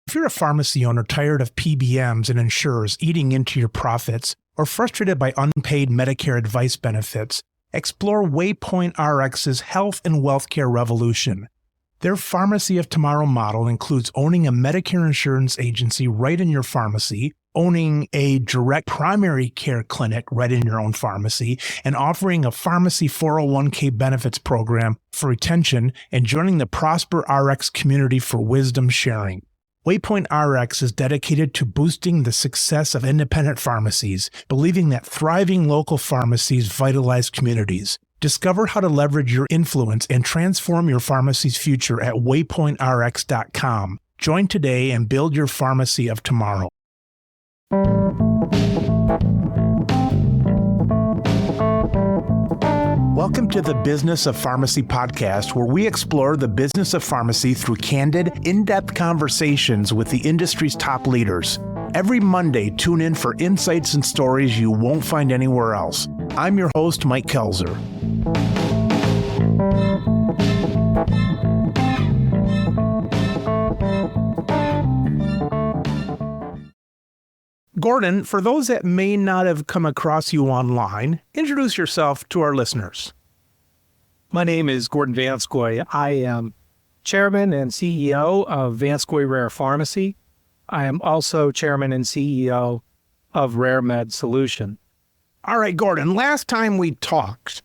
If you're a pharmacy owner tired of PBMs and insurers eating into your profits, or frustrated by unpaid Medicare advice benefits, explore Waypoint Rx's health and wealthcare revolution. Their Pharmacy of Tomorrow model includes owning a Medicare insurance agency right in your pharmacy, owning a direct primary care clinic right in your own pharmacy, and offering a pharmacy 401k benefits program for retention and joining the Prosper Rx community for wisdom sharing. Waypoint Rx is dedicated to boosting the success of independent pharmacies, believing that thriving local pharmacies vitalize communities. Discover how to leverage your influence and transform your pharmacy's future at waypointrx.com. Join today and build your pharmacy of tomorrow. Welcome to the Business of Pharmacy podcast, where we explore the business of pharmacy through candid, in-depth conversations with the industry's top leaders. Every Monday, tune in for insights and stories you won't find anywhere else. I'm your host, Mike Koelzer. Gordon, for those that may not have come across you online, introduce yourself to our listeners. My name is Gordon Vanscoy. I am Chairman and CEO of Vanscoy Rare Pharmacy. I am also Chairman and CEO of RareMed Solution. All right, Gordon, last time we talked,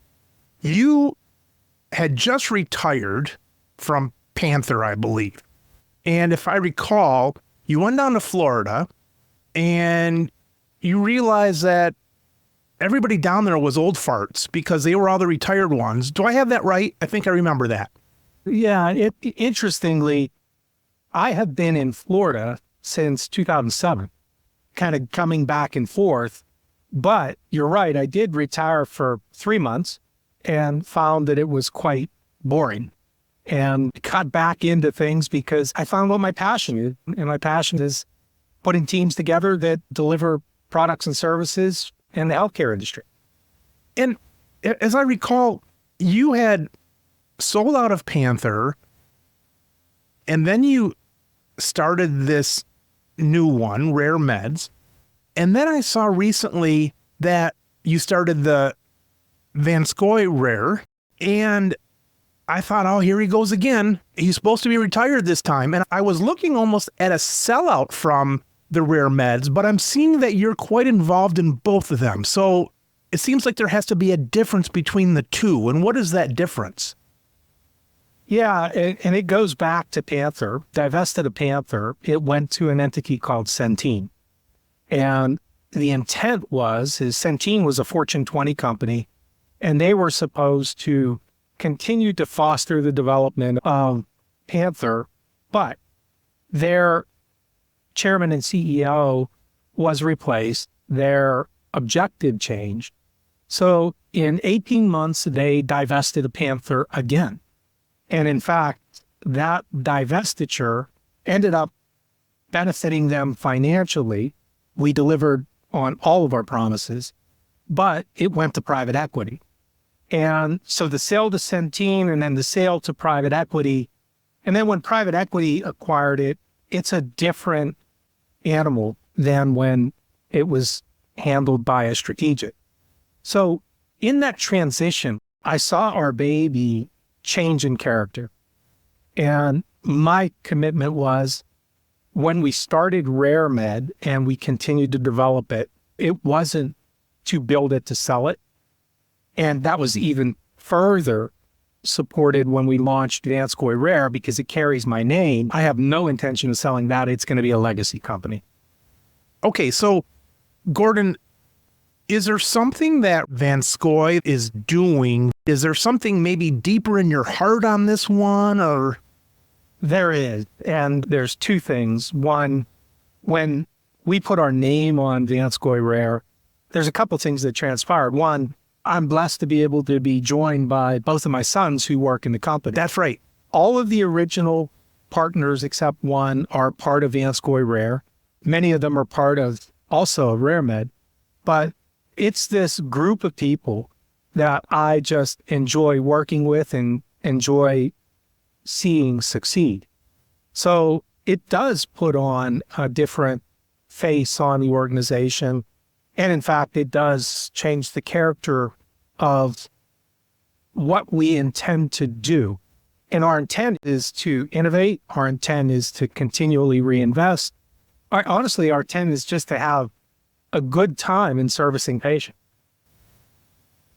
you had just retired from Panther, I believe. And if I recall, you went down to Florida and you realized that everybody down there was old farts because they were all the retired ones. Do I have that right? I think I remember that. Yeah, interestingly, I have been in Florida since 2007, kind of coming back and forth. But you're right, I did retire for 3 months and found that it was quite boring and got back into things because I found what my passion is. And my passion is putting teams together that deliver products and services in the healthcare industry. And as I recall, you had sold out of Panther, and then you started this new one, RareMeds. And then I saw recently that you started the Vanscoy Rare, and I thought, oh, here he goes again. He's supposed to be retired this time. And I was looking almost at a sellout from the RareMeds, but I'm seeing that you're quite involved in both of them. So it seems like there has to be a difference between the two. And what is that difference? Yeah, and it goes back to Panther. Divested of Panther, it went to an entity called Centene. And the intent was, Centene was a Fortune 20 company, and they were supposed to continue to foster the development of Panther, but their chairman and CEO was replaced, their objective changed. So in 18 months, they divested of Panther again. And in fact, that divestiture ended up benefiting them financially. We delivered on all of our promises, but it went to private equity. And so the sale to Centene and then the sale to private equity, and then when private equity acquired it, it's a different animal than when it was handled by a strategic. So in that transition, I saw our baby change in character. And my commitment was, when we started RareMed and we continued to develop it, it wasn't to build it to sell it. And that was even further supported when we launched Vanscoy Rare because it carries my name. I have no intention of selling that. It's going to be a legacy company. Okay, so Gordon, is there something that Vanscoy is doing? Is there something maybe deeper in your heart on this one, or? There is, and there's two things. One, when we put our name on Vanscoy Rare, there's a couple of things that transpired. One, I'm blessed to be able to be joined by both of my sons who work in the company. That's right. All of the original partners, except one, are part of Vanscoy Rare. Many of them are part of also RareMed, but it's this group of people that I just enjoy working with and enjoy seeing succeed. So it does put on a different face on the organization. And in fact, it does change the character of what we intend to do. And our intent is to innovate. Our intent is to continually reinvest. Honestly, our intent is just to have a good time in servicing patients.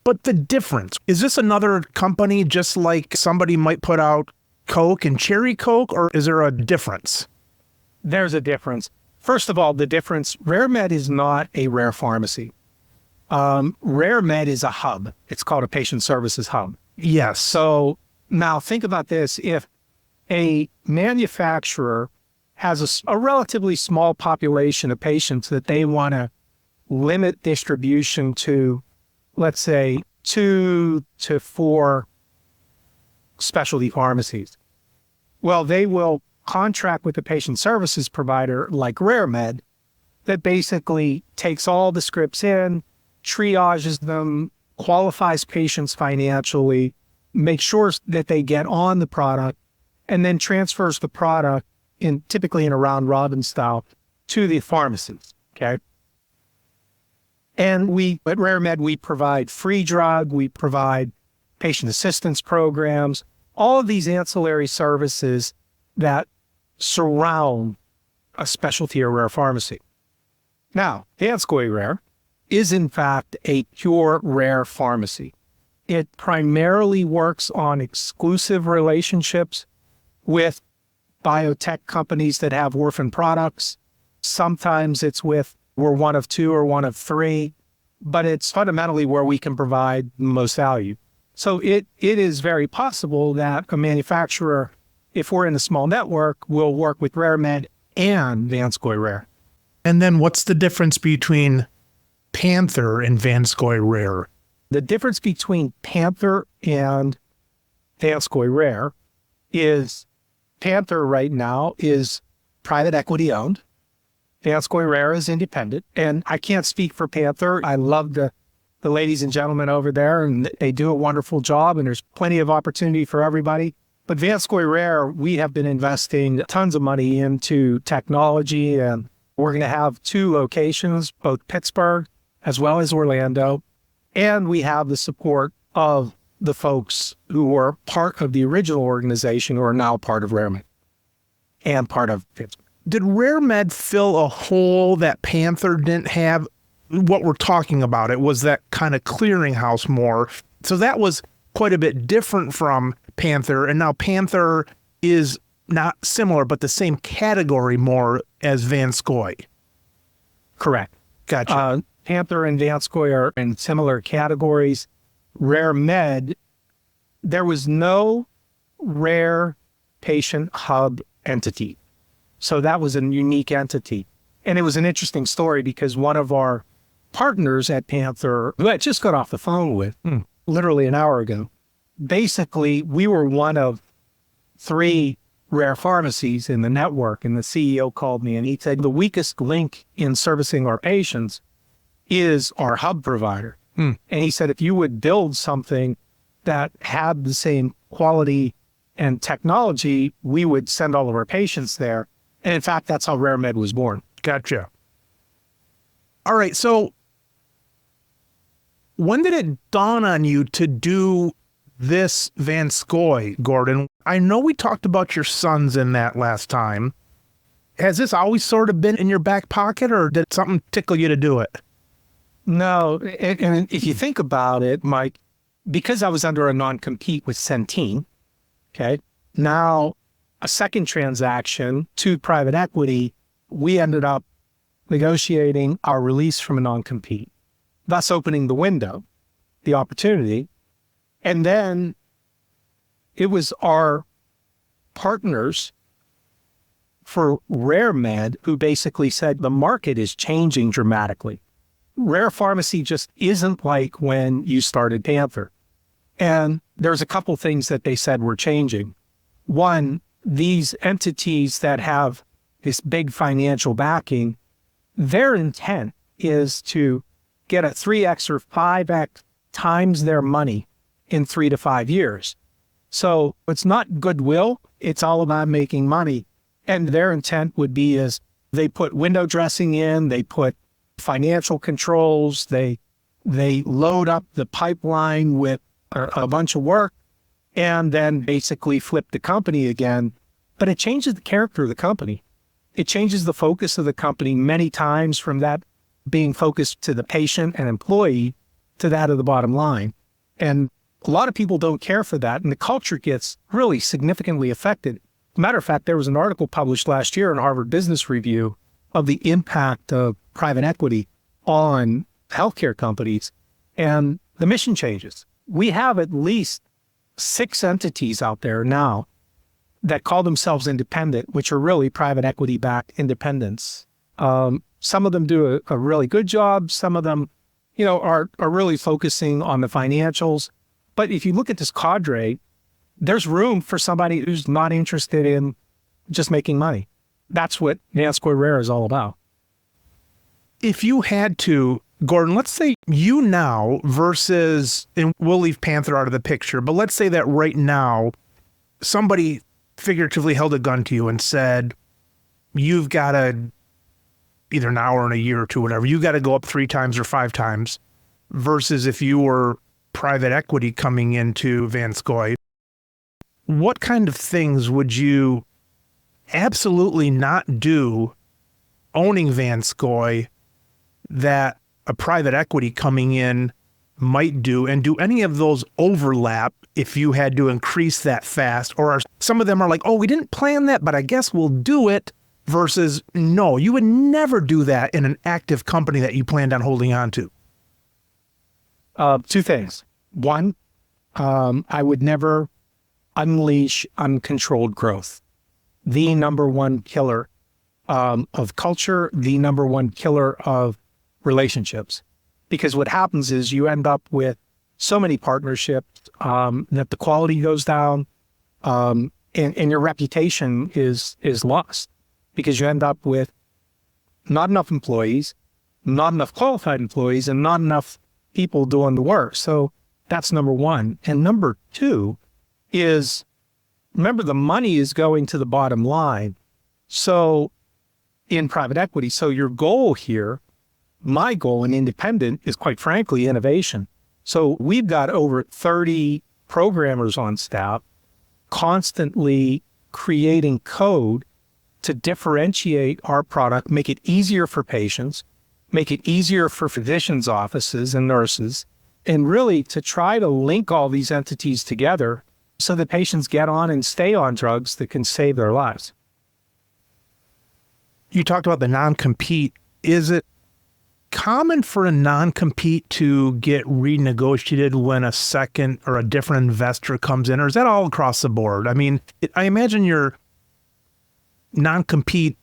But the difference, is this another company just like somebody might put out Coke and Cherry Coke, or is there a difference? There's a difference. First of all, the difference, RareMed is not a rare pharmacy. RareMed is a hub. It's called a patient services hub. Yes. So now think about this. If a manufacturer has a relatively small population of patients that they want to limit distribution to, let's say, 2 to 4 specialty pharmacies, well, they will contract with a patient services provider like RareMed that basically takes all the scripts in, triages them, qualifies patients financially, makes sure that they get on the product, and then transfers the product typically in a round robin style to the pharmacies. Okay. And at RareMed, we provide free drug, we provide patient assistance programs, all of these ancillary services that surround a specialty or rare pharmacy. Now, Vanscoy Rare is in fact a pure rare pharmacy. It primarily works on exclusive relationships with biotech companies that have orphan products. Sometimes we're one of 2 or one of 3, but it's fundamentally where we can provide the most value. So it is very possible that a manufacturer, if we're in a small network, will work with RareMed and Vanscoy Rare. And then what's the difference between Panther and Vanscoy Rare? The difference between Panther and Vanscoy Rare is Panther right now is private equity owned. Vanscoy Rare is independent. And I can't speak for Panther. I love the ladies and gentlemen over there, and they do a wonderful job, and there's plenty of opportunity for everybody. But Vanscoy Rare, we have been investing tons of money into technology, and we're going to have 2 locations, both Pittsburgh as well as Orlando. And we have the support of the folks who were part of the original organization who are now part of RareMed and part of Pittsburgh. Did RareMed fill a hole that Panther didn't have? What we're talking about, it was that kind of clearinghouse more. So that was quite a bit different from Panther. And now Panther is not similar, but the same category more as Vanscoy. Correct. Gotcha. Panther and Vanscoy are in similar categories. RareMed, there was no rare patient hub entity. So that was a unique entity. And it was an interesting story because one of our partners at Panther, who I just got off the phone with literally an hour ago, basically we were one of 3 rare pharmacies in the network. And the CEO called me and he said, the weakest link in servicing our patients is our hub provider. And he said, if you would build something that had the same quality and technology, we would send all of our patients there. And in fact, that's how RareMed was born. Gotcha. All right. So when did it dawn on you to do this Vanscoy, Gordon? I know we talked about your sons in that last time. Has this always sort of been in your back pocket, or did something tickle you to do it? No. And if you think about it, Mike, because I was under a non-compete with Centene, okay, now a second transaction to private equity, we ended up negotiating our release from a non-compete, thus opening the window, the opportunity. And then it was our partners for RareMed who basically said the market is changing dramatically. Rare pharmacy just isn't like when you started Panther. And there's a couple things that they said were changing. One, these entities that have this big financial backing, their intent is to get a 3x or 5x times their money in 3 to 5 years. So it's not goodwill. It's all about making money. And their intent would be is they put window dressing in, they put financial controls, they load up the pipeline with a bunch of work and then basically flip the company again. But it changes the character of the company. It changes the focus of the company many times from that being focused to the patient and employee to that of the bottom line. And a lot of people don't care for that. And the culture gets really significantly affected. Matter of fact, there was an article published last year in Harvard Business Review of the impact of private equity on healthcare companies and the mission changes. We have at least 6 entities out there now that call themselves independent, which are really private equity-backed independents. Some of them do a really good job. Some of them, are really focusing on the financials. But if you look at this cadre, there's room for somebody who's not interested in just making money. That's what Vanscoy Rare is all about. If you had to, Gordon, let's say you now versus, and we'll leave Panther out of the picture, but let's say that right now, somebody figuratively held a gun to you and said, you've got to, either now or in a year or two, whatever, you got to go up 3 times or 5 times, versus if you were private equity coming into Vanscoy, what kind of things would you absolutely not do owning Vanscoy that a private equity coming in might do? And do any of those overlap if you had to increase that fast? Or are some of them are like, oh, we didn't plan that, but I guess we'll do it, versus no, you would never do that in an active company that you planned on holding on to? 2 things. One, I would never unleash uncontrolled growth. The number one killer of culture, the number one killer of relationships. Because what happens is you end up with so many partnerships that the quality goes down and your reputation is lost, because you end up with not enough employees, not enough qualified employees, and not enough people doing the work. So that's number one. And number 2 is, remember, the money is going to the bottom line. So in private equity, so your goal here, my goal in independent, is quite frankly innovation. So we've got over 30 programmers on staff constantly creating code to differentiate our product, make it easier for patients, make it easier for physicians' offices and nurses, and really to try to link all these entities together so that patients get on and stay on drugs that can save their lives. You talked about the non-compete. Is it common for a non-compete to get renegotiated when a second or a different investor comes in, or is that all across the board? I mean, I imagine your non-compete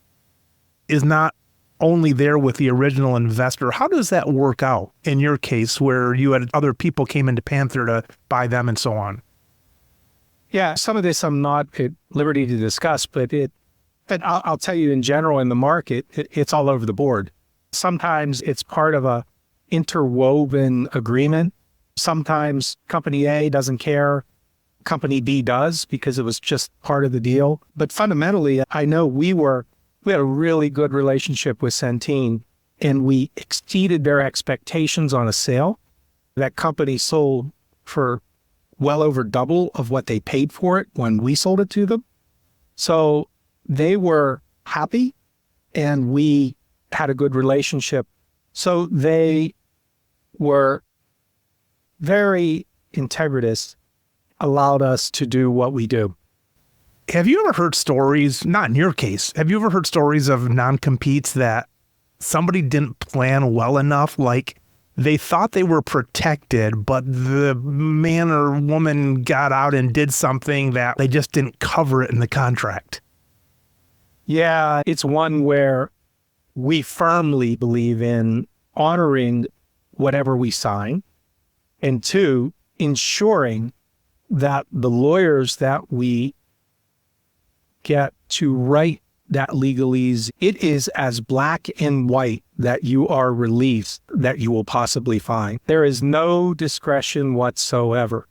is not only there with the original investor. How does that work out in your case where you had other people came into Panther to buy them and so on? Yeah, some of this I'm not at liberty to discuss, but I'll tell you in general in the market, it's all over the board. Sometimes it's part of a interwoven agreement. Sometimes company A doesn't care, company B does, because it was just part of the deal. But fundamentally, I know we had a really good relationship with Centene, and we exceeded their expectations on a sale. That company sold for well over double of what they paid for it when we sold it to them. So they were happy and we had a good relationship. So they were very integritous, allowed us to do what we do. Have you ever heard stories, not in your case, have you ever heard stories of non-competes that somebody didn't plan well enough? Like they thought they were protected, but the man or woman got out and did something that they just didn't cover it in the contract. Yeah, it's one where we firmly believe in honoring whatever we sign, and 2, ensuring that the lawyers that we get to write that legalese, it is as black and white that you are released that you will possibly find. There is no discretion whatsoever.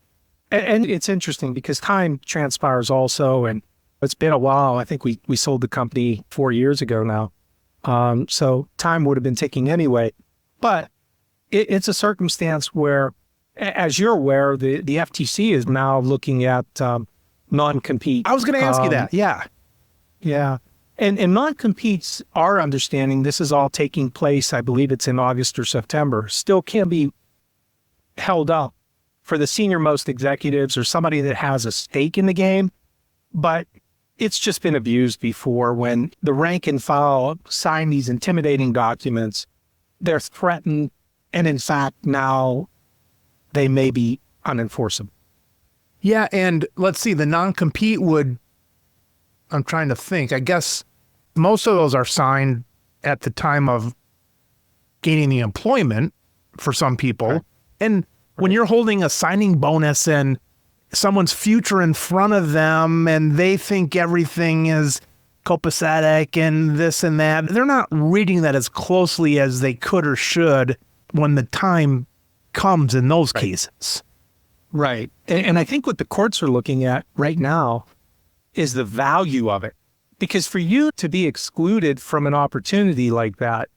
And it's interesting because time transpires also, and it's been a while. I think we sold the company 4 years ago now. So time would have been ticking anyway. But it's a circumstance where, as you're aware, the FTC is now looking at non-compete. I was going to ask you that. Yeah. Yeah. And non-competes, our understanding, this is all taking place, I believe it's in August or September, still can be held up for the senior most executives or somebody that has a stake in the game. But it's just been abused before when the rank and file sign these intimidating documents, they're threatened. And in fact, now they may be unenforceable. Yeah. And let's see, the non-compete would, I'm trying to think, I guess most of those are signed at the time of gaining the employment for some people. Right. And when you're holding a signing bonus and someone's future in front of them and they think everything is copacetic and this and that, they're not reading that as closely as they could or should when the time comes in those cases. Right. And I think what the courts are looking at right now is the value of it. Because for you to be excluded from an opportunity like that,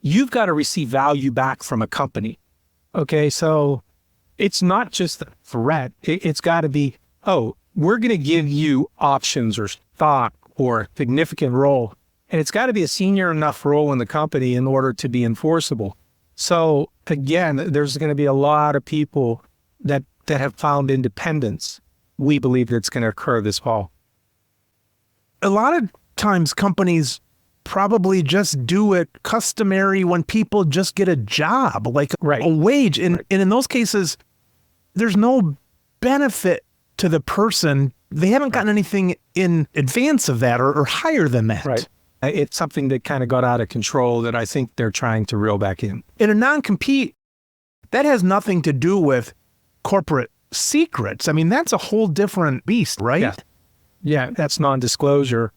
you've got to receive value back from a company. Okay, so it's not just a threat. It's got to be, oh, we're going to give you options or stock or a significant role. And it's got to be a senior enough role in the company in order to be enforceable. So again, there's going to be a lot of people that have found independence. We believe that's going to occur this fall. A lot of times companies probably just do it customary when people just get a job, like a wage. And in those cases, there's no benefit to the person. They haven't gotten anything in advance of that or higher than that. Right. It's something that kind of got out of control that I think they're trying to reel back in. In a non-compete, that has nothing to do with corporate secrets. I mean, that's a whole different beast, right? Yeah. Yeah, that's non-disclosure.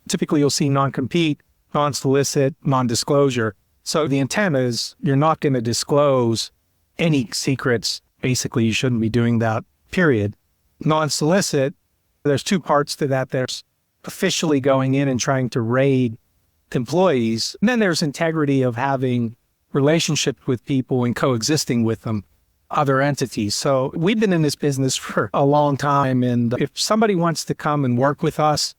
Typically, you'll see non-compete, non-solicit, non-disclosure. So the intent is you're not going to disclose any secrets. Basically, you shouldn't be doing that, period. Non-solicit, there's two parts to that. There's officially going in and trying to raid employees. And then there's integrity of having relationships with people and coexisting with them, other entities. So we've been in this business for a long time. And if somebody wants to come and work with us,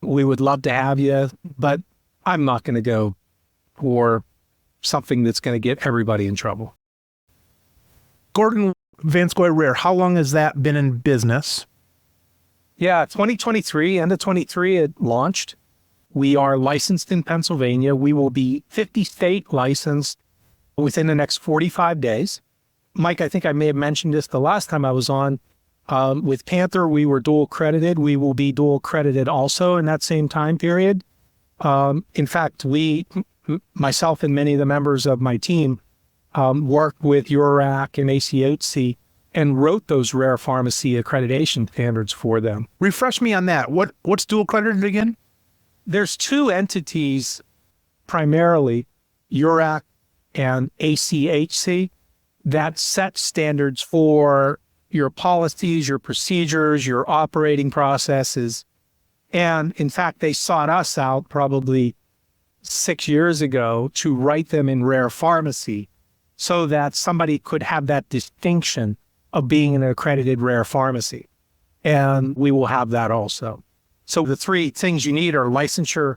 we would love to have you, but I'm not going to go for something that's going to get everybody in trouble. Gordon Vanscoy Rare, how long has that been in business? Yeah, 2023, end of 23, it launched. We are licensed in Pennsylvania. We will be 50 state licensed within the next 45 days. Mike, I think I may have mentioned this the last time I was on. With Panther, we were dual credited. We will be dual credited also in that same time period. In fact, myself and many of the members of my team worked with URAC and ACHC and wrote those rare pharmacy accreditation standards for them. Refresh me on that. What's dual credited again? There's two entities, primarily URAC and ACHC, that set standards for your policies, your procedures, your operating processes. And in fact, they sought us out probably 6 years ago to write them in rare pharmacy so that somebody could have that distinction of being an accredited rare pharmacy. And we will have that also. So the three things you need are licensure,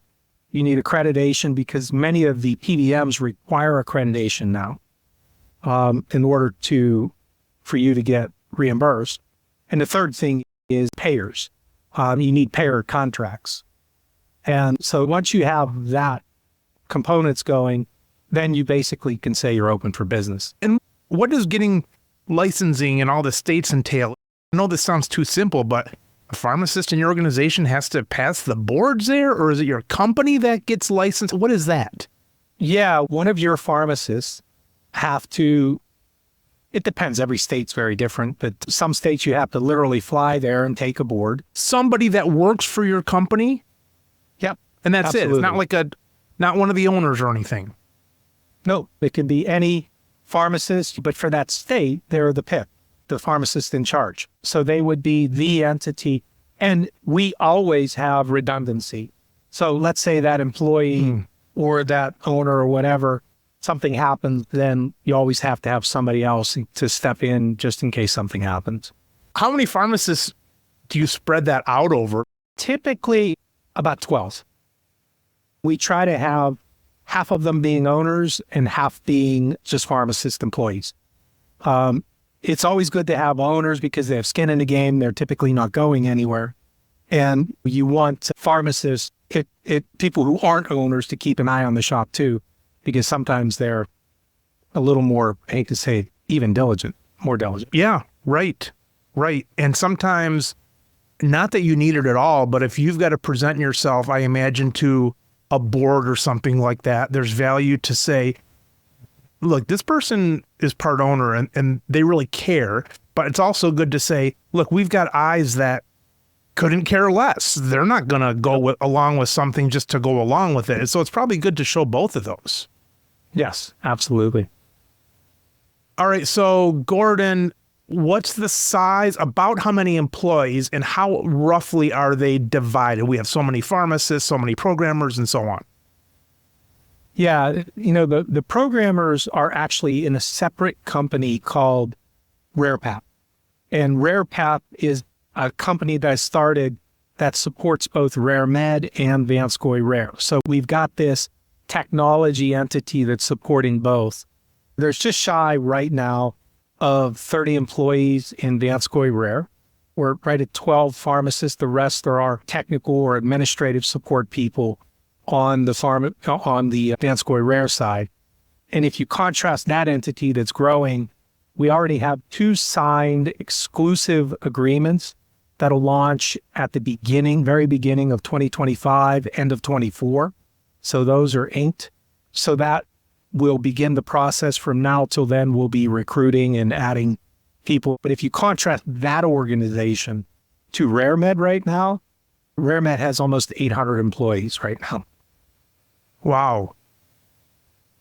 you need accreditation, because many of the PBMs require accreditation now in order for you to get reimbursed. And the third thing is payers. You need payer contracts. And so once you have that components going, then you basically can say you're open for business. And what does getting licensing in all the states entail? I know this sounds too simple, but a pharmacist in your organization has to pass the boards there, or is it your company that gets licensed? What is that? Yeah, one of your pharmacists have to, it depends. Every state's very different, but some states you have to literally fly there and take a board. Somebody that works for your company? Yep. And that's absolutely. It. It's not one of the owners or anything. No, it can be any pharmacist, but for that state, they're the pick. the pharmacist in charge. So they would be the entity. And we always have redundancy. So let's say that employee or that owner or whatever, something happens, then you always have to have somebody else to step in just in case something happens. How many pharmacists do you spread that out over? Typically about 12. We try to have half of them being owners and half being just pharmacist employees. It's always good to have owners because they have skin in the game. They're typically not going anywhere. And you want pharmacists, people who aren't owners, to keep an eye on the shop too, because sometimes they're a little more, I hate to say, even diligent, more diligent. Yeah, right. And sometimes, not that you need it at all, but if you've got to present yourself, I imagine, to a board or something like that, there's value to say, look, this person is part owner and they really care, but it's also good to say, look, we've got eyes that couldn't care less. They're not going to go along with something just to go along with it. So it's probably good to show both of those. Yes, absolutely. All right. So Gordon, what's the size, about how many employees, and how roughly are they divided? We have so many pharmacists, so many programmers, and so on. Yeah, the programmers are actually in a separate company called RarePath. And RarePath is a company that I started that supports both RareMed and Vanscoy Rare. So we've got this technology entity that's supporting both. There's just shy right now of 30 employees in Vanscoy Rare. We're right at 12 pharmacists. The rest are our technical or administrative support people on the Vanscoy Rare side. And if you contrast that entity that's growing, we already have 2 signed exclusive agreements that'll launch at the very beginning of 2025, end of 24. So those are inked. So that will begin the process. From now till then, we'll be recruiting and adding people. But if you contrast that organization to RareMed right now, RareMed has almost 800 employees right now. Wow.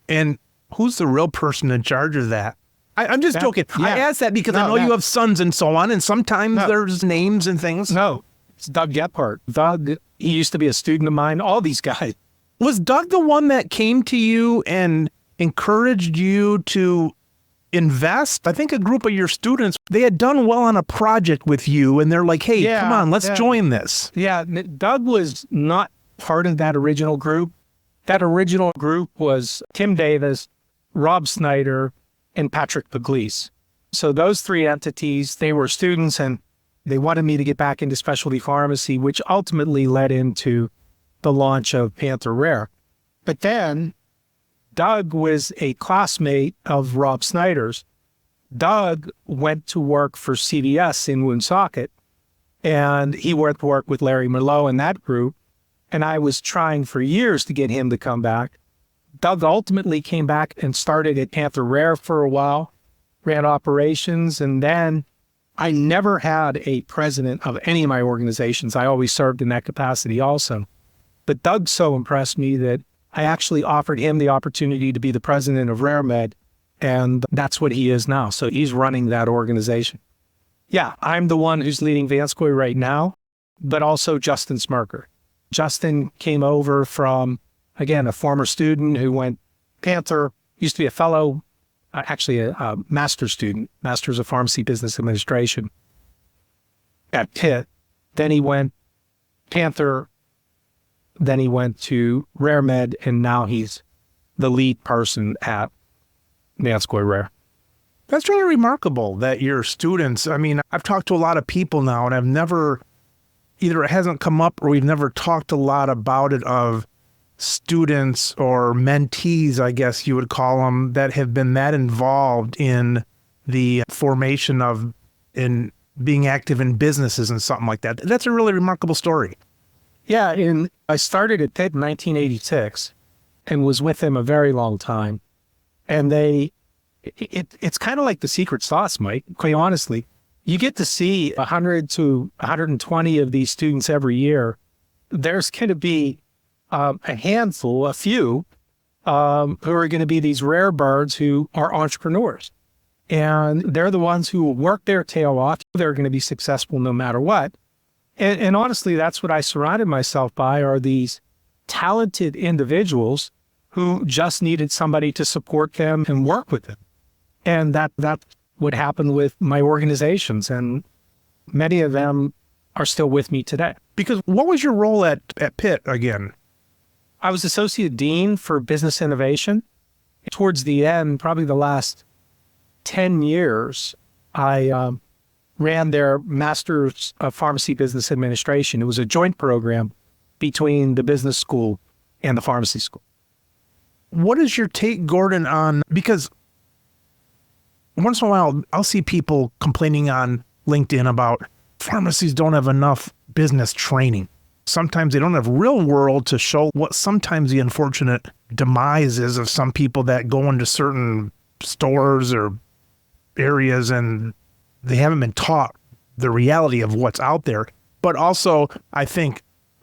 And who's the real person in charge of that? I'm just joking. Yeah. I asked that because I know you have sons and so on, and sometimes there's names and things. No, it's Doug Gephardt. Doug, he used to be a student of mine, all these guys. Was Doug the one that came to you and encouraged you to invest? I think a group of your students, they had done well on a project with you, and they're like, hey, come on, let's join this. Yeah, Doug was not part of that original group. That original group was Tim Davis, Rob Snyder, and Patrick Pugliese. So those 3 entities, they were students, and they wanted me to get back into specialty pharmacy, which ultimately led into the launch of Panther Rare. But then Doug was a classmate of Rob Snyder's. Doug went to work for CVS in Woonsocket, and he went to work with Larry Merlot in that group. And I was trying for years to get him to come back. Doug ultimately came back and started at Panther Rare for a while, ran operations, and then I never had a president of any of my organizations. I always served in that capacity also. But Doug so impressed me that I actually offered him the opportunity to be the president of RareMed, and that's what he is now. So he's running that organization. Yeah, I'm the one who's leading Vanscoy right now, but also Justin Smirker. Justin came over from, again, a former student who went Panther, used to be a fellow, actually a master's student, Master's of Pharmacy Business Administration at Pitt. Then he went Panther, then he went to RareMed, and now he's the lead person at Vanscoy Rare. That's really remarkable that your students, I mean, I've talked to a lot of people now, and I've never, either it hasn't come up or we've never talked a lot about it, of students or mentees, I guess you would call them, that have been that involved in the formation of, in being active in businesses and something like that. That's a really remarkable story. Yeah, and I started at Pitt in 1986 and was with them a very long time. And it's kind of like the secret sauce, Mike, quite honestly. You get to see 100 to 120 of these students every year. There's going to be a handful, a few, who are going to be these rare birds who are entrepreneurs. And they're the ones who will work their tail off. They're going to be successful no matter what. And honestly, that's what I surrounded myself by, are these talented individuals who just needed somebody to support them and work with them. And that's what happened with my organizations. And many of them are still with me today. Because what was your role at Pitt again? I was Associate Dean for Business Innovation. Towards the end, probably the last 10 years, I ran their Master's of Pharmacy Business Administration. It was a joint program between the business school and the pharmacy school. What is your take, Gordon, on, because once in a while, I'll see people complaining on LinkedIn about pharmacies don't have enough business training. Sometimes they don't have real world to show what sometimes the unfortunate demise is of some people that go into certain stores or areas and they haven't been taught the reality of what's out there. But also, I think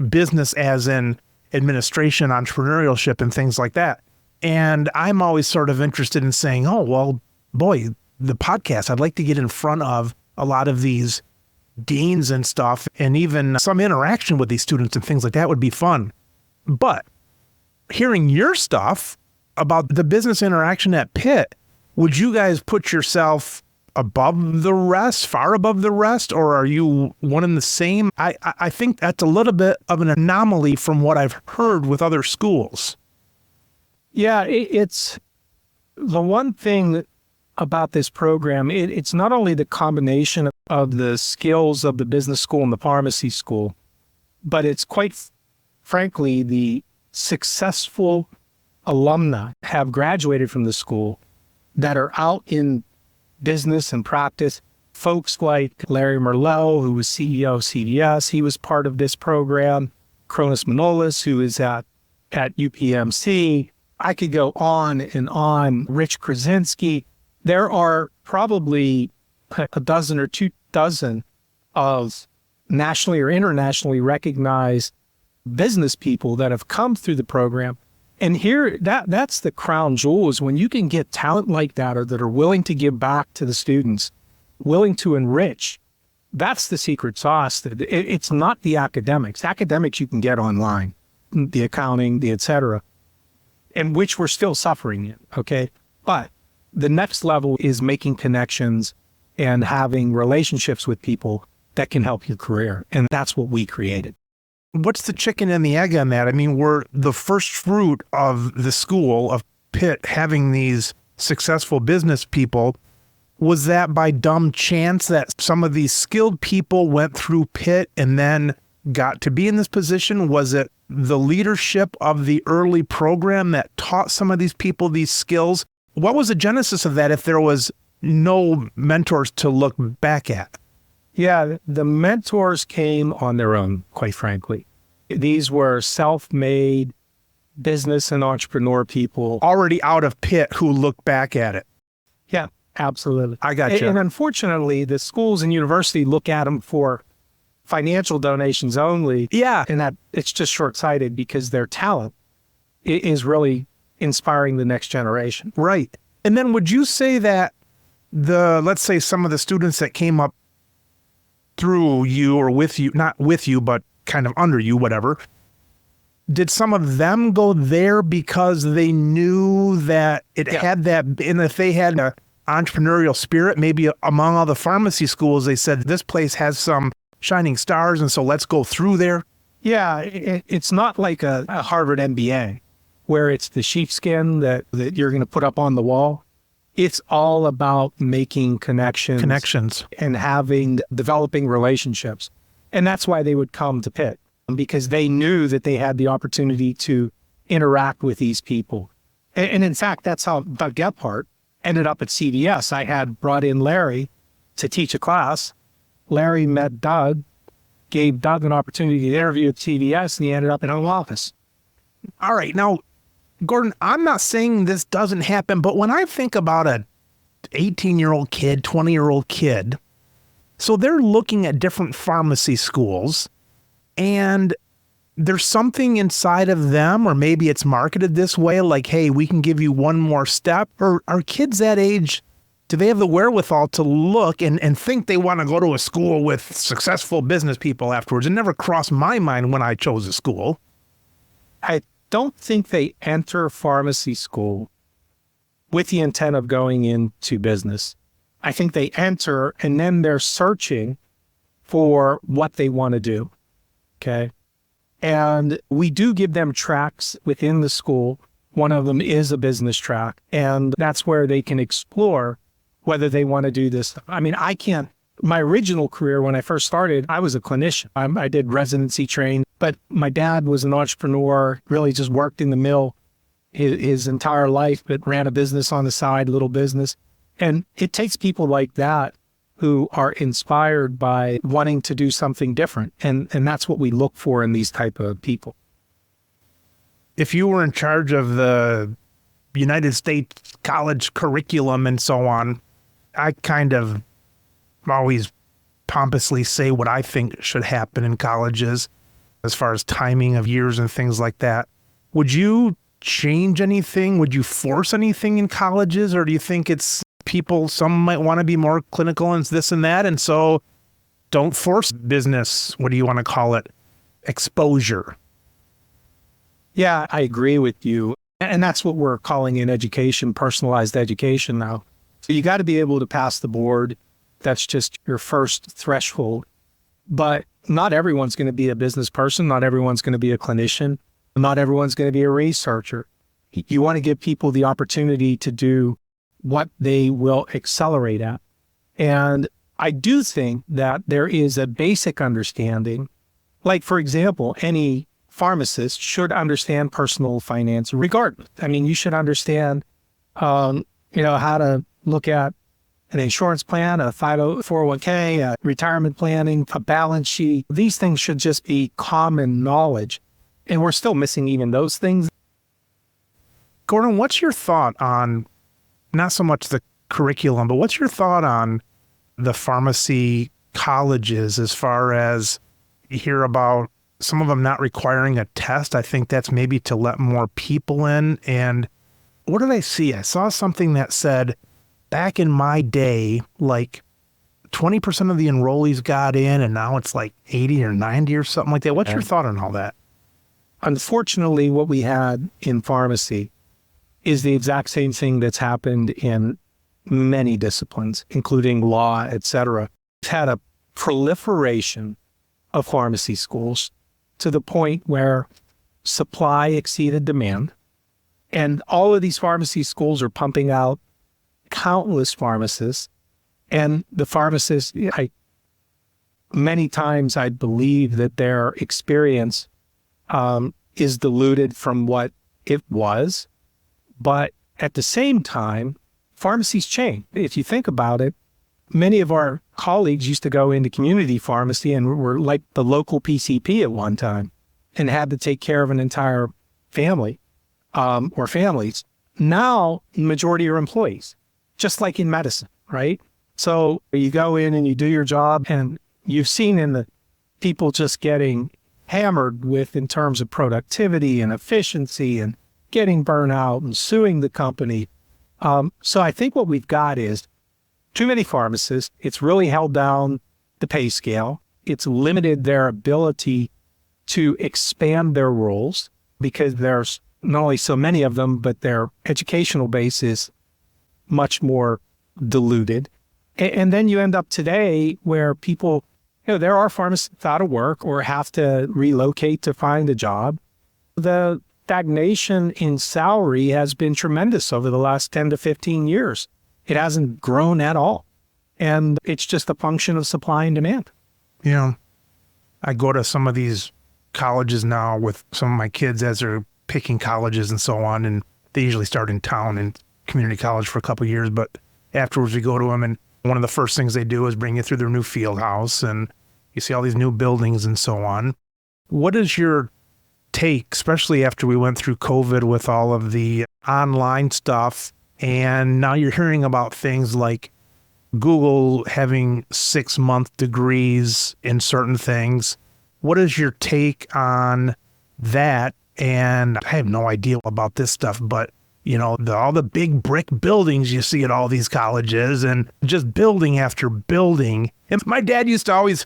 business as in administration, entrepreneurship, and things like that. And I'm always sort of interested in saying, oh, well, boy, the podcast, I'd like to get in front of a lot of these deans and stuff, and even some interaction with these students and things like that would be fun. But hearing your stuff about the business interaction at Pitt, would you guys put yourself above the rest, far above the rest, or are you one and the same? I think that's a little bit of an anomaly from what I've heard with other schools. Yeah, it's the one thing about this program. It's not only the combination of the skills of the business school and the pharmacy school, but it's quite frankly, the successful alumni have graduated from the school that are out in business and practice. Folks like Larry Merlot, who was CEO of CVS, he was part of this program. Cronus Manolis, who is at UPMC. I could go on and on. Rich Krasinski. There are probably a dozen or 2 dozen of nationally or internationally recognized business people that have come through the program. And here, that's the crown jewel, is when you can get talent like that, or that are willing to give back to the students, willing to enrich. That's the secret sauce. It's not the academics. Academics you can get online, the accounting, the et cetera, and which we're still suffering in, okay? But the next level is making connections and having relationships with people that can help your career. And that's what we created. What's the chicken and the egg on that? I mean, we're the first fruit of the school of Pitt having these successful business people. Was that by dumb chance that some of these skilled people went through Pitt and then got to be in this position? Was it the leadership of the early program that taught some of these people these skills? What was the genesis of that if there was no mentors to look back at? Yeah, the mentors came on their own, quite frankly. These were self-made business and entrepreneur people. Already out of Pitt who look back at it. Yeah, absolutely. I got you. And unfortunately, the schools and university look at them for financial donations only. Yeah. And that it's just short-sighted, because their talent is really inspiring the next generation. Right. And then would you say that let's say some of the students that came up through you or with you, not with you, but kind of under you, whatever, did some of them go there because they knew that it had that, and if they had an entrepreneurial spirit, maybe among all the pharmacy schools, they said, this place has some shining stars, and so let's go through there? Yeah, it's not like a Harvard MBA where it's the sheepskin that you're going to put up on the wall. It's all about making connections and developing relationships. And that's why they would come to Pitt, because they knew that they had the opportunity to interact with these people. And in fact, that's how Doug Gephardt ended up at CVS. I had brought in Larry to teach a class. Larry met Doug, gave Doug an opportunity to interview at CVS, and he ended up in home office. All right. Now, Gordon, I'm not saying this doesn't happen, but when I think about a 18-year-old kid, 20-year-old kid, so they're looking at different pharmacy schools, and there's something inside of them, or maybe it's marketed this way, like, hey, we can give you one more step. Or are kids that age do they have the wherewithal to look and think they want to go to a school with successful business people afterwards? It never crossed my mind when I chose a school. I don't think they enter pharmacy school with the intent of going into business. I think they enter and then they're searching for what they want to do. Okay. And we do give them tracks within the school. One of them is a business track, and that's where they can explore whether they want to do this. I mean, my original career when I first started, I was a clinician. I did residency train, but my dad was an entrepreneur, really just worked in the mill his entire life, but ran a business on the side, little business. And it takes people like that who are inspired by wanting to do something different. And that's what we look for in these type of people. If you were in charge of the United States college curriculum and so on, I kind of always pompously say what I think should happen in colleges as far as timing of years and things like that. Would you change anything? Would you force anything in colleges? Or do you think it's people, some might want to be more clinical and this and that, and so don't force business, what do you want to call it, exposure? Yeah, I agree with you. And that's what we're calling in education, personalized education now. So you got to be able to pass the board. That's just your first threshold. But not everyone's going to be a business person. Not everyone's going to be a clinician. Not everyone's going to be a researcher. You want to give people the opportunity to do what they will accelerate at. And I do think that there is a basic understanding, like, for example, any pharmacist should understand personal finance regardless. I mean, you should understand, how to look at an insurance plan, a 401k, a retirement planning, a balance sheet. These things should just be common knowledge. And we're still missing even those things. Gordon, what's your thought on, not so much the curriculum, but what's your thought on the pharmacy colleges as far as you hear about some of them not requiring a test? I think that's maybe to let more people in. And what did I see? I saw something that said back in my day, like 20% of the enrollees got in, and now it's like 80 or 90 or something like that. What's your thought on all that? Unfortunately, what we had in pharmacy is the exact same thing that's happened in many disciplines, including law, et cetera. We've had a proliferation of pharmacy schools to the point where supply exceeded demand. And all of these pharmacy schools are pumping out countless pharmacists. And the pharmacists, many times I believe that their experience is diluted from what it was. But at the same time, pharmacies change. If you think about it, many of our colleagues used to go into community pharmacy and were like the local PCP at one time and had to take care of an entire family or families. Now, the majority are employees, just like in medicine, right? So you go in and you do your job, and you've seen in the people just getting hammered with in terms of productivity and efficiency and getting burnout and suing the company. So I think what we've got is too many pharmacists. It's really held down the pay scale. It's limited their ability to expand their roles because there's not only so many of them, but their educational base is much more diluted. And then you end up today where people, there are pharmacists out of work or have to relocate to find a job. The stagnation in salary has been tremendous over the last 10 to 15 years. It hasn't grown at all. And it's just a function of supply and demand. I go to some of these colleges now with some of my kids as they're picking colleges and so on. And they usually start in town and community college for a couple of years. But afterwards we go to them, and one of the first things they do is bring you through their new field house. And you see all these new buildings and so on. What is your take, especially after we went through COVID with all of the online stuff, and now you're hearing about things like Google having 6-month degrees in certain things? What is your take on that? And I have no idea about this stuff, but all the big brick buildings you see at all these colleges and just building after building. And my dad used to always,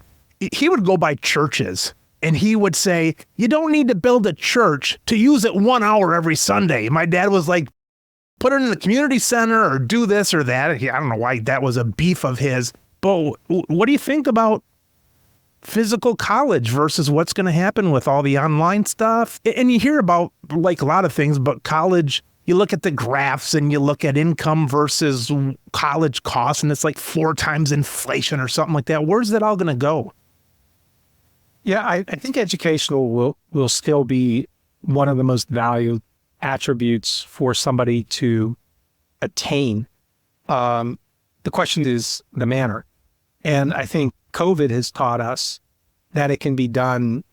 he would go by churches and he would say, you don't need to build a church to use it 1 hour every Sunday. My dad was like, put it in the community center or do this or that. I don't know why that was a beef of his. But what do you think about physical college versus what's going to happen with all the online stuff? And you hear about like a lot of things, but college, you look at the graphs and you look at income versus college costs, and it's like 4 times inflation or something like that. Where's that all going to go? Yeah, I think educational will still be one of the most valued attributes for somebody to attain. The question is the manner. And I think COVID has taught us that it can be done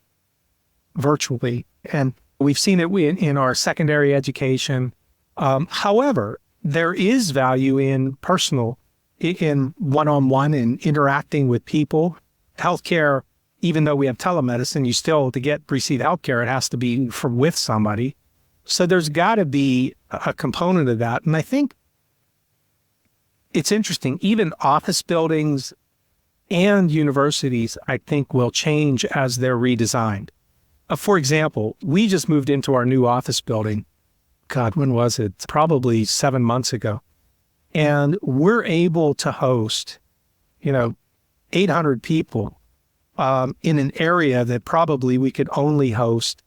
virtually. And we've seen it in our secondary education. However, there is value in personal, in one-on-one and interacting with people. Healthcare, even though we have telemedicine, you still, to receive healthcare, it has to be with somebody. So there's got to be a component of that. And I think it's interesting, even office buildings and universities, I think, will change as they're redesigned. For example, we just moved into our new office building. God, when was it? Probably 7 months ago. And we're able to host, 800 people in an area that probably we could only host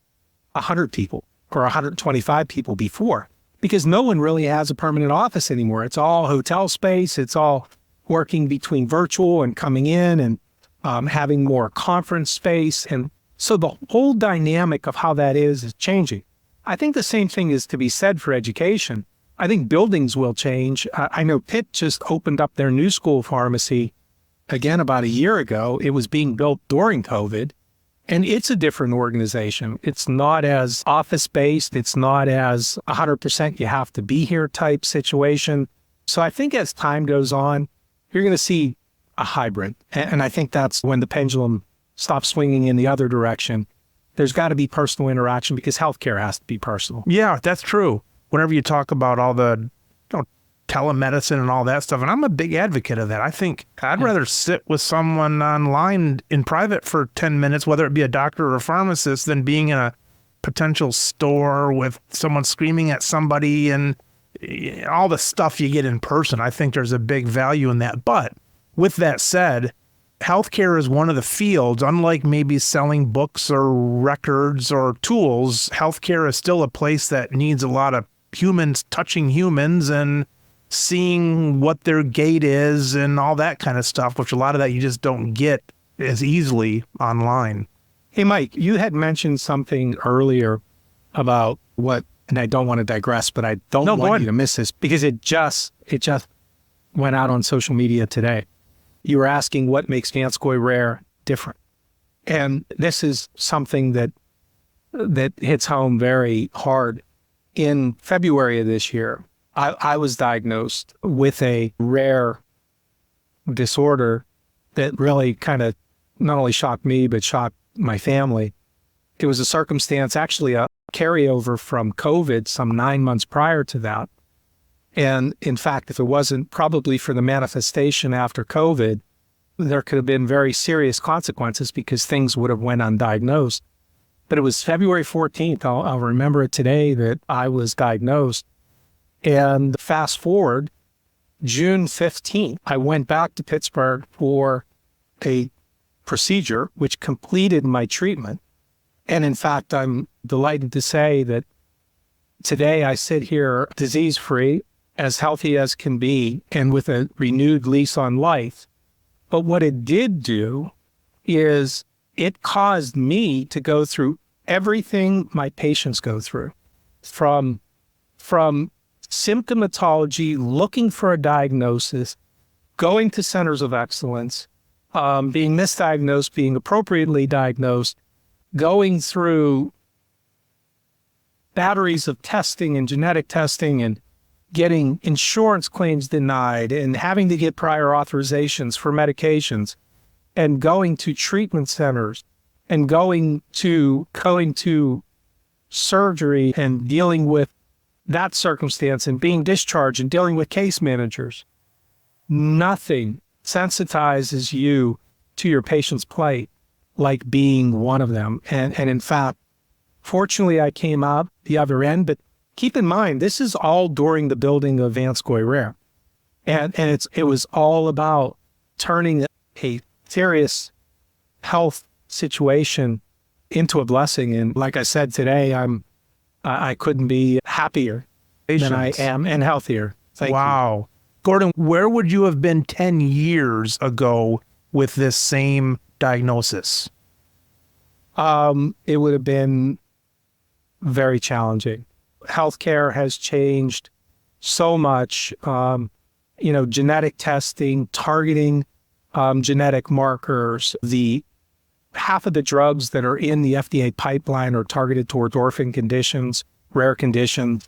100 people or 125 people before, because no one really has a permanent office anymore. It's all hotel space. It's all working between virtual and coming in and having more conference space. And so the whole dynamic of how that is changing. I think the same thing is to be said for education. I think buildings will change. I know Pitt just opened up their new school pharmacy again about a year ago. It was being built during COVID, and it's a different organization. It's not as office-based. It's not as 100% you have to be here type situation. So I think as time goes on, you're going to see a hybrid. And I think that's when the pendulum stops swinging in the other direction. There's got to be personal interaction because healthcare has to be personal. Yeah, that's true. Whenever you talk about all the telemedicine and all that stuff, and I'm a big advocate of that. I think I'd rather sit with someone online in private for 10 minutes, whether it be a doctor or a pharmacist, than being in a potential store with someone screaming at somebody and all the stuff you get in person. I think there's a big value in that. But with that said, healthcare is one of the fields, unlike maybe selling books or records or tools, healthcare is still a place that needs a lot of humans touching humans and seeing what their gait is and all that kind of stuff, which a lot of that you just don't get as easily online. Hey, Mike, you had mentioned something earlier about what, and I don't want to digress, but I don't want you to miss this because it just went out on social media today. You were asking what makes Vanscoy Rare different. And this is something that hits home very hard. In February of this year, I was diagnosed with a rare disorder that really kind of not only shocked me, but shocked my family. It was a circumstance, actually a carryover from COVID some 9 months prior to that. And in fact, if it wasn't probably for the manifestation after COVID, there could have been very serious consequences because things would have went undiagnosed. But it was February 14th, I'll remember it today, that I was diagnosed. And fast forward, June 15th, I went back to Pittsburgh for a procedure which completed my treatment. And in fact, I'm delighted to say that today I sit here disease-free, as healthy as can be, and with a renewed lease on life. But what it did do is it caused me to go through everything my patients go through, from symptomatology, looking for a diagnosis, going to centers of excellence, being misdiagnosed, being appropriately diagnosed, going through batteries of testing and genetic testing and getting insurance claims denied and having to get prior authorizations for medications and going to treatment centers and going to surgery and dealing with that circumstance and being discharged and dealing with case managers, nothing sensitizes you to your patient's plight like being one of them. And in fact, fortunately, I came out the other end, but keep in mind, this is all during the building of Vanscoy Rare. And it was all about turning a serious health situation into a blessing. And like I said today, I couldn't be happier than I am and healthier. Thank you. Wow. Gordon, where would you have been 10 years ago with this same diagnosis? It would have been very challenging. Healthcare has changed so much. Genetic testing, targeting genetic markers, half of the drugs that are in the FDA pipeline are targeted towards orphan conditions, rare conditions,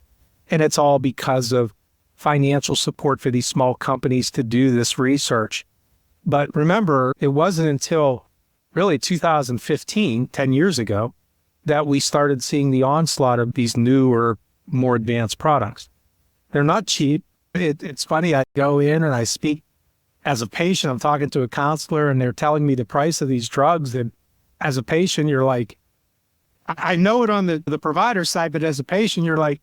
and it's all because of financial support for these small companies to do this research. But remember, it wasn't until really 2015, 10 years ago, that we started seeing the onslaught of these newer, more advanced products. They're not cheap. It's funny, I go in and I speak as a patient. I'm talking to a counselor and they're telling me the price of these drugs. And as a patient, you're like, I know it on the provider side, but as a patient, you're like,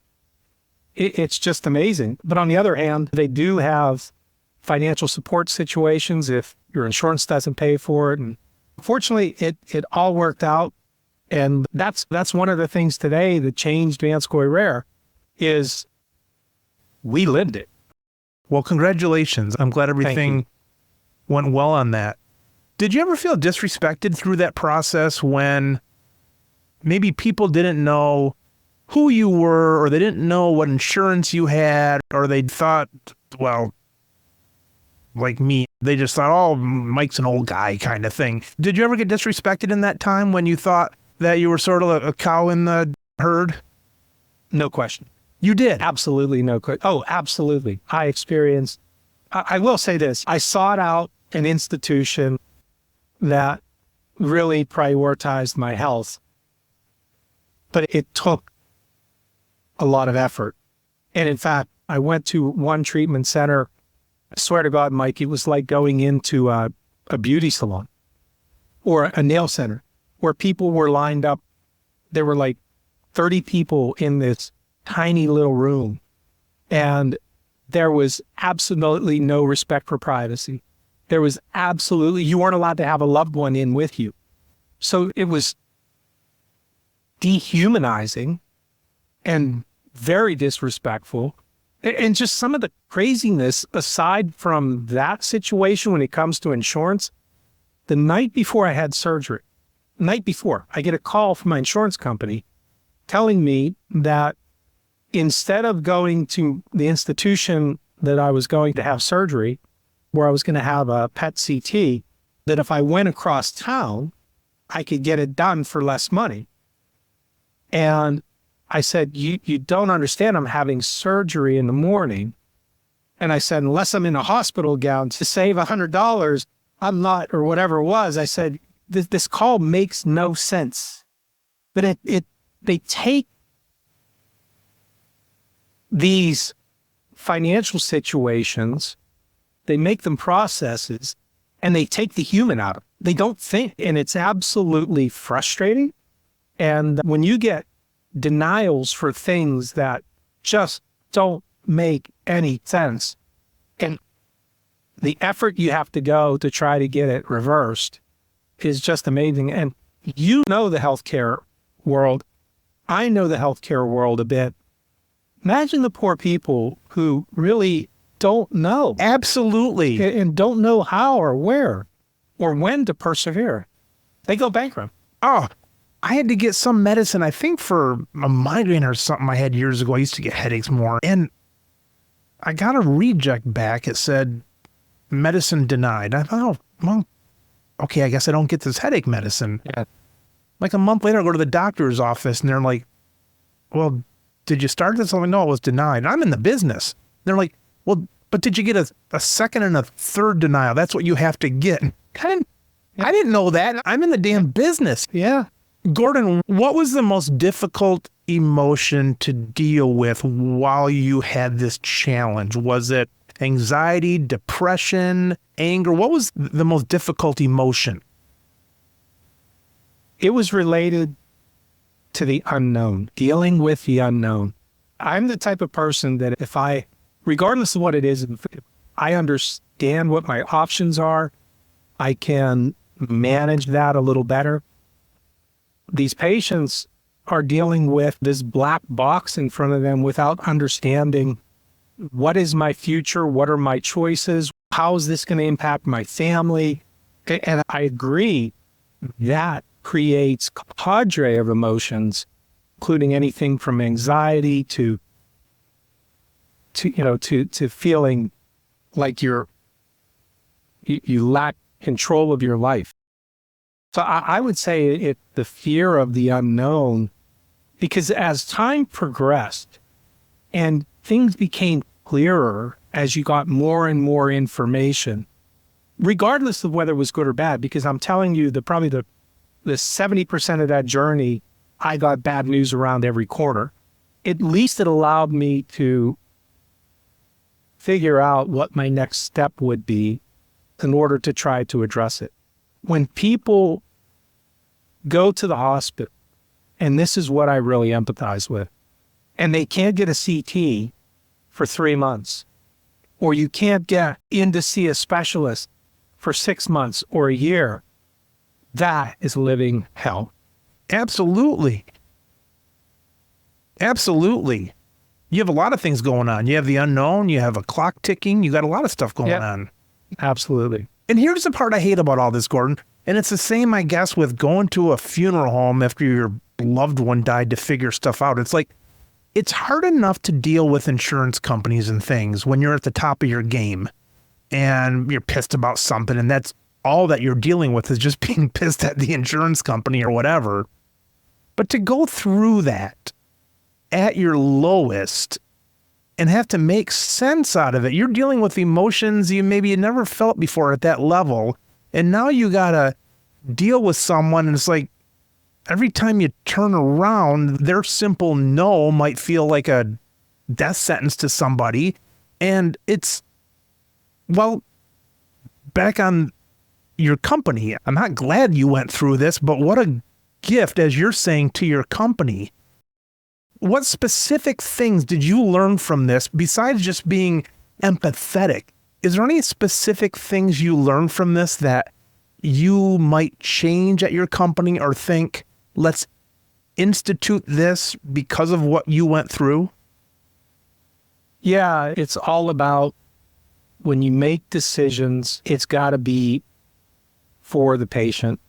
it's just amazing. But on the other hand, they do have financial support situations if your insurance doesn't pay for it. And fortunately, it all worked out. And that's one of the things today that changed Vanscoy Rare is we lived it. Well, congratulations. I'm glad everything went well on that. Did you ever feel disrespected through that process when maybe people didn't know who you were, or they didn't know what insurance you had, or they thought, well, like me, they just thought, oh, Mike's an old guy kind of thing. Did you ever get disrespected in that time when you thought that you were sort of a cow in the herd? No question. You did? Absolutely no question. Oh, absolutely. I experienced, I will say this, I sought out an institution that really prioritized my health, but it took a lot of effort. And in fact, I went to one treatment center. I swear to God, Mike, it was like going into a beauty salon or a nail center where people were lined up. There were like 30 people in this tiny little room, and there was absolutely no respect for privacy. There was absolutely, you weren't allowed to have a loved one in with you. So it was dehumanizing and very disrespectful. And just some of the craziness aside from that situation when it comes to insurance, the night before I had surgery, night before, I get a call from my insurance company telling me that instead of going to the institution that I was going to have surgery, where I was going to have a PET CT, that if I went across town, I could get it done for less money. And I said, you don't understand, I'm having surgery in the morning. And I said, unless I'm in a hospital gown to save $100, I'm not, or whatever it was. I said, this call makes no sense. But they take these financial situations, they make them processes, and they take the human out of it. They don't think, and it's absolutely frustrating. And when you get denials for things that just don't make any sense, and the effort you have to go to try to get it reversed is just amazing. And you know the healthcare world. I know the healthcare world a bit. Imagine the poor people who really don't know. Absolutely. And don't know how or where or when to persevere. They go bankrupt. Oh, I had to get some medicine, I think for a migraine or something I had years ago. I used to get headaches more. And I got a reject back. It said, medicine denied. I thought, oh, well, okay, I guess I don't get this headache medicine. Yeah. Like a month later, I go to the doctor's office and they're like, well, did you start this? I'm like, no, it was denied. And I'm in the business. They're like, well, but did you get a second and a third denial? That's what you have to get. I didn't know that. I'm in the damn business. Yeah. Gordon, what was the most difficult emotion to deal with while you had this challenge? Was it anxiety, depression, anger? What was the most difficult emotion? It was related to the unknown, dealing with the unknown. I'm the type of person that if I, regardless of what it is, if I understand what my options are, I can manage that a little better. These patients are dealing with this black box in front of them without understanding what is my future, what are my choices, how is this going to impact my family? Okay, and I agree that creates a cadre of emotions, including anything from anxiety to feeling like you lack control of your life. So I would say the fear of the unknown, because as time progressed and things became clearer as you got more and more information, regardless of whether it was good or bad, because I'm telling you that probably the 70% of that journey, I got bad news around every corner. At least it allowed me to figure out what my next step would be in order to try to address it. When people go to the hospital, and this is what I really empathize with, and they can't get a CT for 3 months, or you can't get in to see a specialist for 6 months or a year, that is living hell. Absolutely. Absolutely. You have a lot of things going on. You have the unknown, you have a clock ticking, you got a lot of stuff going on. Absolutely. And here's the part I hate about all this, Gordon. And it's the same, I guess, with going to a funeral home after your loved one died to figure stuff out. It's like, it's hard enough to deal with insurance companies and things when you're at the top of your game and you're pissed about something, and that's all that you're dealing with is just being pissed at the insurance company or whatever. But to go through that at your lowest and have to make sense out of it, you're dealing with emotions you never felt before at that level. And now you got to deal with someone, and it's like every time you turn around, their simple no might feel like a death sentence to somebody. And it's, well, back on your company, I'm not glad you went through this, but what a gift, as you're saying, to your company. What specific things did you learn from this besides just being empathetic? Is there any specific things you learned from this that you might change at your company or think, let's institute this because of what you went through? Yeah, it's all about when you make decisions, it's got to be for the patient,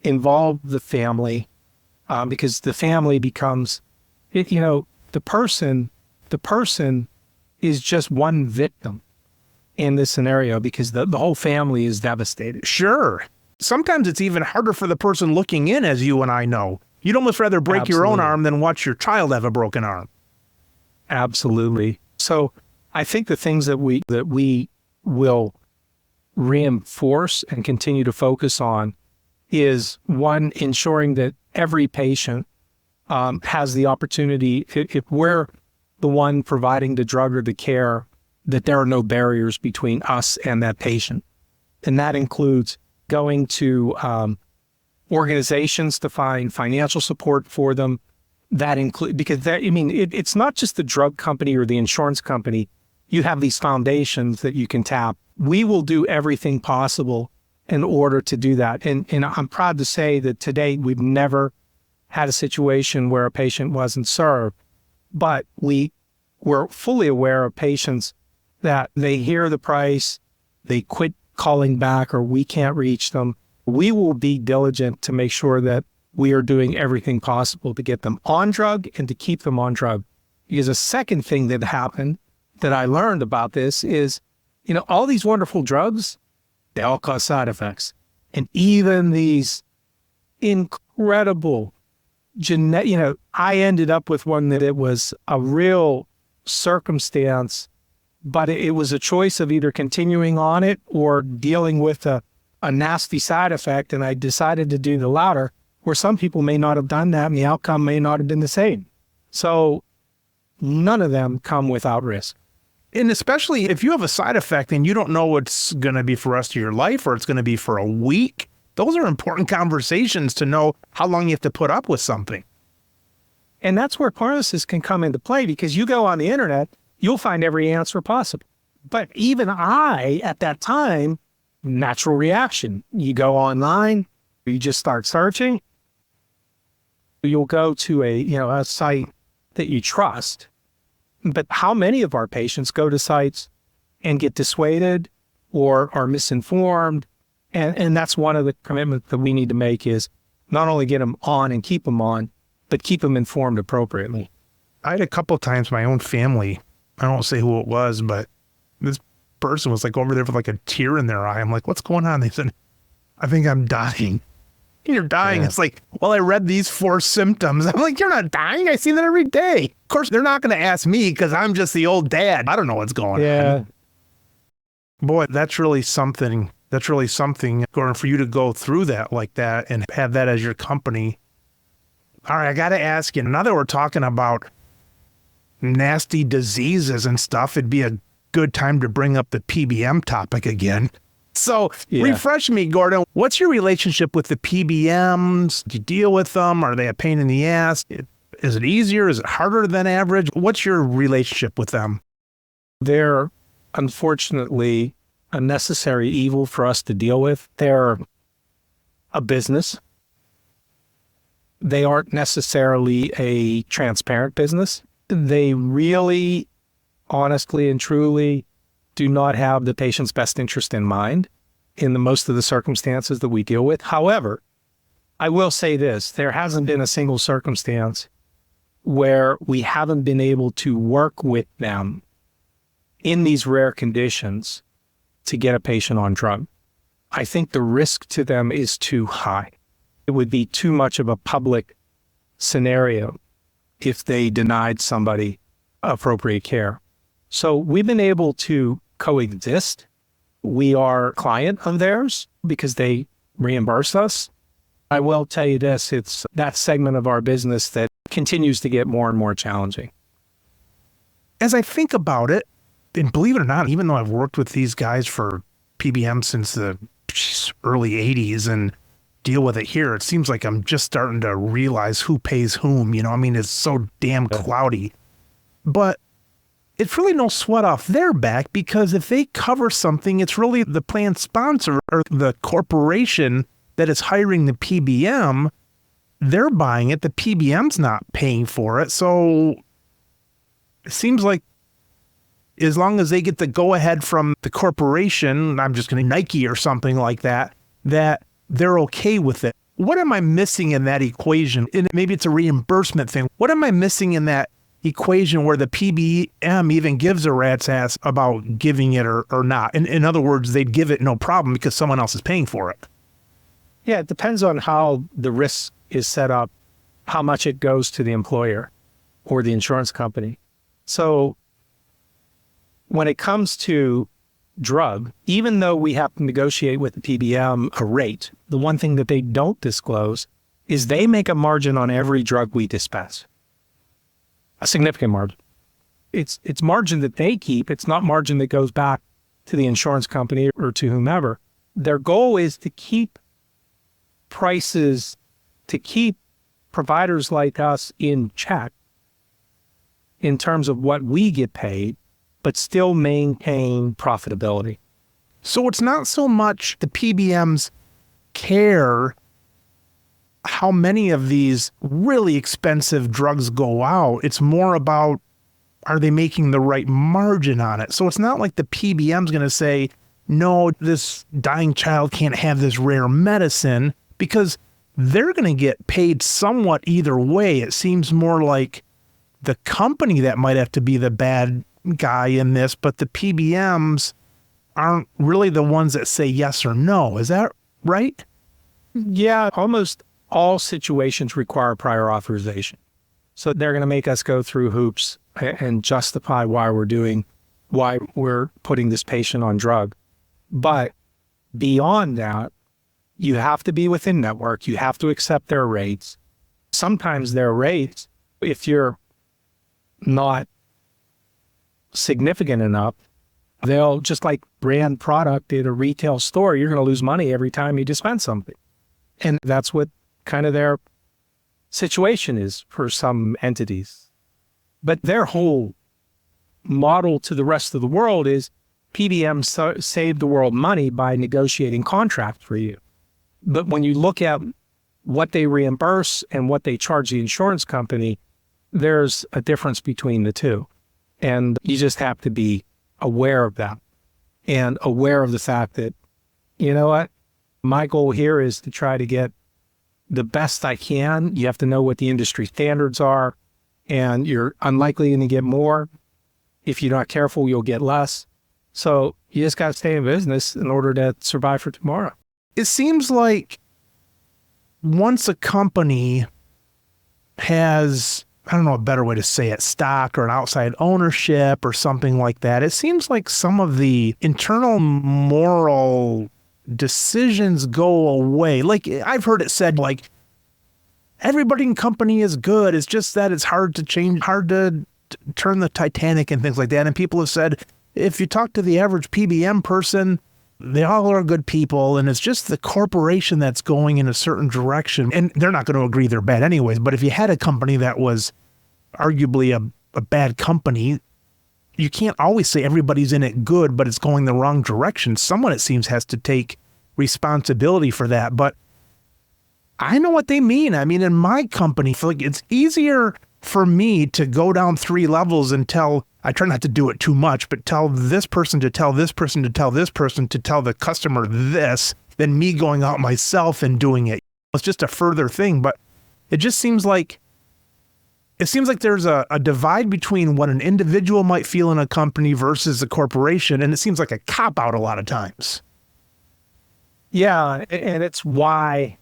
involve the family, because the family becomes, the person is just one victim in this scenario because the whole family is devastated. Sure. Sometimes it's even harder for the person looking in, as you and I know. You'd almost rather break your own arm than watch your child have a broken arm. Absolutely. So I think the things that we will reinforce and continue to focus on is, one, ensuring that every patient has the opportunity, if we're the one providing the drug or the care, that there are no barriers between us and that patient. And that includes going to organizations to find financial support for them. That include, because it's not just the drug company or the insurance company. You have these foundations that you can tap. We will do everything possible in order to do that. And I'm proud to say that to date, we've never had a situation where a patient wasn't served, but we're fully aware of patients that they hear the price, they quit calling back, or we can't reach them. We will be diligent to make sure that we are doing everything possible to get them on drug and to keep them on drug. Because a second thing that happened that I learned about this is, all these wonderful drugs, they all cause side effects. And even these incredible genetic, I ended up with one that it was a real circumstance, but it was a choice of either continuing on it or dealing with a nasty side effect. And I decided to do the latter, where some people may not have done that and the outcome may not have been the same. So none of them come without risk. And especially if you have a side effect and you don't know what's going to be for the rest of your life or it's going to be for a week, those are important conversations to know how long you have to put up with something. And that's where pharmacists can come into play, because you go on the internet, you'll find every answer possible. But even I, at that time, natural reaction. You go online, you just start searching. You'll go to a site that you trust. But how many of our patients go to sites and get dissuaded or are misinformed? And that's one of the commitments that we need to make, is not only get them on and keep them on, but keep them informed appropriately. I had a couple times my own family, I won't say who it was, but this person was like over there with like a tear in their eye. I'm like, what's going on? They said, I think I'm dying. You're dying. Yeah. It's like, well, I read these 4 symptoms. I'm like, you're not dying. I see that every day. Of course, they're not going to ask me because I'm just the old dad. I don't know what's going on. Boy, that's really something. That's really something, Gordon, for you to go through that like that and have that as your company. All right, I got to ask you, now that we're talking about nasty diseases and stuff, it'd be a good time to bring up the PBM topic again. So refresh me, Gordon. What's your relationship with the PBMs? Do you deal with them? Are they a pain in the ass? Is it easier? Is it harder than average? What's your relationship with them? They're unfortunately a necessary evil for us to deal with. They're a business. They aren't necessarily a transparent business. They really, honestly and truly, do not have the patient's best interest in mind in most of the circumstances that we deal with. However, I will say this, there hasn't been a single circumstance where we haven't been able to work with them in these rare conditions to get a patient on drug. I think the risk to them is too high. It would be too much of a public scenario if they denied somebody appropriate care. So we've been able to coexist. We are a client of theirs because they reimburse us. I will tell you this, it's that segment of our business that continues to get more and more challenging. As I think about it, and believe it or not, even though I've worked with these guys for PBM since the early 80s and deal with it here, it seems like I'm just starting to realize who pays whom. It's so damn cloudy. But it's really no sweat off their back, because if they cover something, it's really the plan sponsor or the corporation that is hiring the PBM. They're buying it. The PBM's not paying for it. So it seems like as long as they get the go-ahead from the corporation, I'm just going to Nike or something like that, that they're okay with it. What am I missing in that equation? And maybe it's a reimbursement thing. What am I missing in that equation where the PBM even gives a rat's ass about giving it or not? In other words, they'd give it no problem because someone else is paying for it. Yeah, it depends on how the risk is set up, how much it goes to the employer or the insurance company. So when it comes to drug, even though we have to negotiate with the PBM a rate, the one thing that they don't disclose is they make a margin on every drug we dispense. A significant margin. It's margin that they keep. It's not margin that goes back to the insurance company or to whomever. Their goal is to keep prices, to keep providers like us in check in terms of what we get paid, but still maintain profitability. So it's not so much the PBMs care how many of these really expensive drugs go out. It's more about, are they making the right margin on it? So it's not like the PBM's going to say, no, this dying child can't have this rare medicine, because they're going to get paid somewhat either way. It seems more like the company that might have to be the bad guy in this, but the PBMs aren't really the ones that say yes or no. Is that right? Yeah, almost all situations require prior authorization. So they're going to make us go through hoops and justify why we're putting this patient on drug. But beyond that, You have to be within network. You have to accept their rates. Sometimes their rates, if you're not significant enough, they'll, just like brand product at a retail store, you're going to lose money every time you dispense something. And that's what kind of their situation is for some entities. But their whole model to the rest of the world is PBMs save the world money by negotiating contracts for you. But when you look at what they reimburse and what they charge the insurance company, there's a difference between the two. And you just have to be aware of that and aware of the fact that, you know what, my goal here is to try to get the best I can. You have to know what the industry standards are, and you're unlikely going to get more. If you're not careful, you'll get less. So you just got to stay in business in order to survive for tomorrow. It seems like once a company has, I don't know a better way to say it, stock or an outside ownership or something like that, it seems like some of the internal moral decisions go away. Like I've heard it said, like, everybody in company is good. It's just that it's hard to change, hard to turn the Titanic and things like that. And people have said, if you talk to the average PBM person, they all are good people, and it's just the corporation that's going in a certain direction. And they're not going to agree they're bad anyways. But if you had a company that was arguably a bad company, you can't always say everybody's in it good, but it's going the wrong direction. Someone, it seems, has to take responsibility for that. But I know what they mean. I mean, in my company, I feel like it's easier for me to go down 3 levels and tell, I try not to do it too much, but tell this person to tell this person to tell this person to tell the customer this, than me going out myself and doing it. It's just a further thing, but it just seems like, there's a divide between what an individual might feel in a company versus a corporation, and it seems like a cop-out a lot of times. Yeah, and it's why